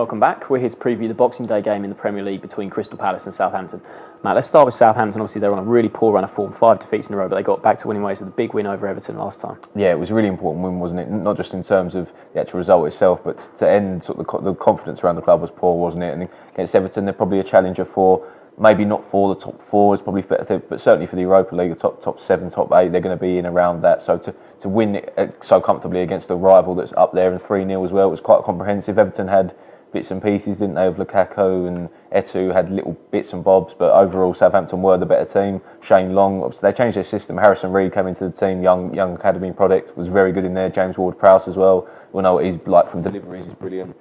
Welcome back. We're here to preview the Boxing Day game in the Premier League between Crystal Palace and Southampton. Matt, let's start with Southampton. Obviously, they're on a really poor run of form, 5 defeats in a row, but they got back to winning ways with a big win over Everton last time. Yeah, it was a really important win, wasn't it? Not just in terms of the actual result itself, but to end sort of the confidence around the club was poor, wasn't it? And against Everton, they're probably a challenger for, maybe not for the top 4, is probably better, but certainly for the Europa League, the top 7, top 8, they're going to be in around that. So to win it so comfortably against a rival that's up there and 3-0 as well, it was quite comprehensive. Everton had bits and pieces, didn't they, of Lukaku and Etu, had little bits and bobs, but overall Southampton were the better team. Shane Long, obviously they changed their system. Harrison Reed came into the team, young academy product, was very good in there. James Ward-Prowse as well. We know what he's like from deliveries, he's brilliant.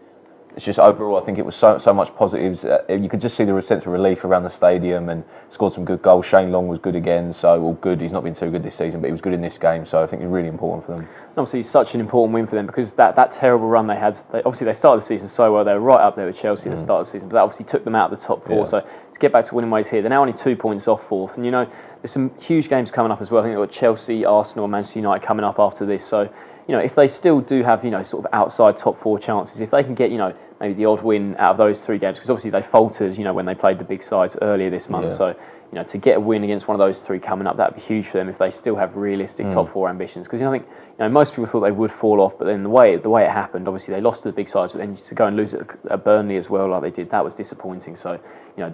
It's just overall, I think it was so much positives. You could just see the sense of relief around the stadium and scored some good goals. Shane Long was good again, good. He's not been too good this season, but he was good in this game, so I think it's really important for them. Obviously, it's such an important win for them because that terrible run they had, they started the season so well. They were right up there with Chelsea at the start of the season, but that obviously took them out of the top 4. Yeah. So to get back to winning ways here, they're now only 2 points off 4th, and there's some huge games coming up as well. I think they've got Chelsea, Arsenal, and Manchester United coming up after this. So if they still do have sort of outside top 4 chances, if they can get maybe the odd win out of those 3 games, because obviously they faltered when they played the big sides earlier this month. Yeah. So to get a win against one of those 3 coming up, that'd be huge for them if they still have realistic top 4 ambitions. Because I think most people thought they would fall off, but then the way it happened, obviously they lost to the big sides, but then to go and lose at Burnley as well like they did, that was disappointing. So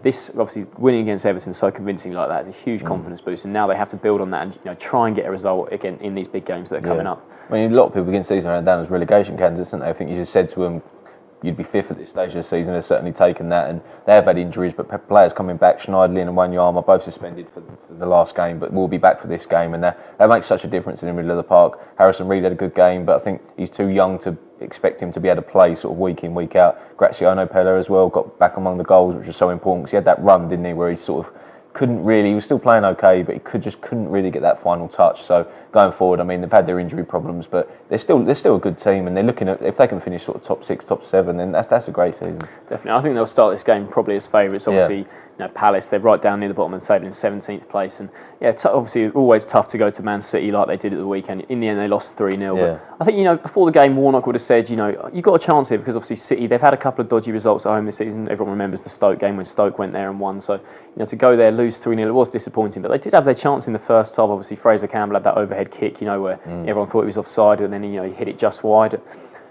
this obviously winning against Everton so convincingly like that is a huge confidence boost, and now they have to build on that and try and get a result again in these big games that are coming up. I mean, a lot of people begin season around down as relegation candidates, didn't they? I think you just said to them, you'd be 5th at this stage of the season. They've certainly taken that, and they have had injuries, but players coming back, Schneiderlin and Wanyama, both suspended for the last game, but will be back for this game, and that makes such a difference in the middle of the park. Harrison Reed had a good game, but I think he's too young to expect him to be able to play sort of week in, week out. Graziano Pella as well got back among the goals, which was so important because he had that run, didn't he, where he sort of he was still playing okay, but he couldn't really get that final touch. So going forward, I mean, they've had their injury problems, but they're still a good team, and they're looking at, if they can finish sort of top 6, top 7, then that's a great season. Definitely, I think they'll start this game probably as favourites. Obviously, Palace, they're right down near the bottom of the table in 17th place, and obviously always tough to go to Man City like they did at the weekend. In the end, they lost 3-0. Yeah. But I think before the game, Warnock would have said, you've got a chance here because obviously City, they've had a couple of dodgy results at home this season. Everyone remembers the Stoke game when Stoke went there and won. So to go there, lose 3-0, it was disappointing, but they did have their chance in the first half. Obviously, Fraser Campbell had that overhead kick, where everyone thought it was offside, and then he hit it just wide.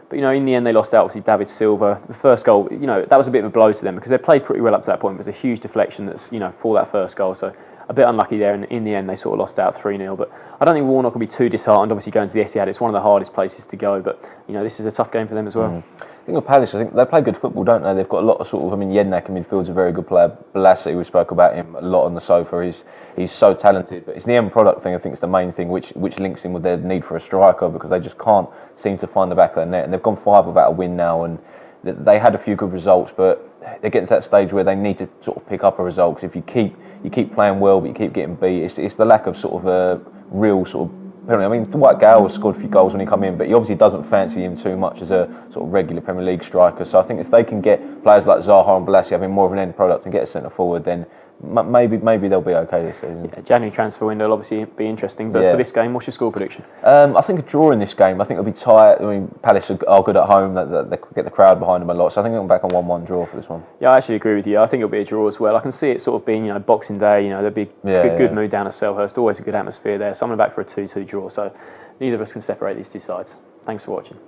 But in the end, they lost out. Obviously, David Silva, the first goal, that was a bit of a blow to them because they played pretty well up to that point. It was a huge deflection that's for that first goal. So a bit unlucky there, and in the end, they sort of lost out 3-0. But I don't think Warnock will be too disheartened. Obviously, going to the Etihad, it's one of the hardest places to go. But this is a tough game for them as well. I think of Palace, I think they play good football, don't they? They've got a lot of Jednak in midfield's a very good player. Balassi, we spoke about him a lot on the sofa. He's so talented, but it's the end product thing. I think it's the main thing which links in with their need for a striker because they just can't seem to find the back of their net. And they've gone 5 without a win now, and they had a few good results, but they're getting to that stage where they need to sort of pick up a result. Because if you keep playing well, but you keep getting beat, it's the lack of sort of a real sort of. I mean, Dwight Gale scored a few goals when he came in, but he obviously doesn't fancy him too much as a sort of regular Premier League striker. So I think if they can get players like Zaha and Balassi having more of an end product and get a centre forward, then maybe they'll be okay this season. Yeah, January transfer window will obviously be interesting, but for this game, what's your score prediction? I think a draw in this game. I think it'll be tight. I mean, Palace are good at home. They get the crowd behind them a lot, so I think I'm back on 1-1 draw for this one. Yeah, I actually agree with you. I think it'll be a draw as well. I can see it sort of being, Boxing Day. There'll be good mood down at Selhurst. Always a good atmosphere there. So I'm back for a 2-2 draw. So neither of us can separate these two sides. Thanks for watching.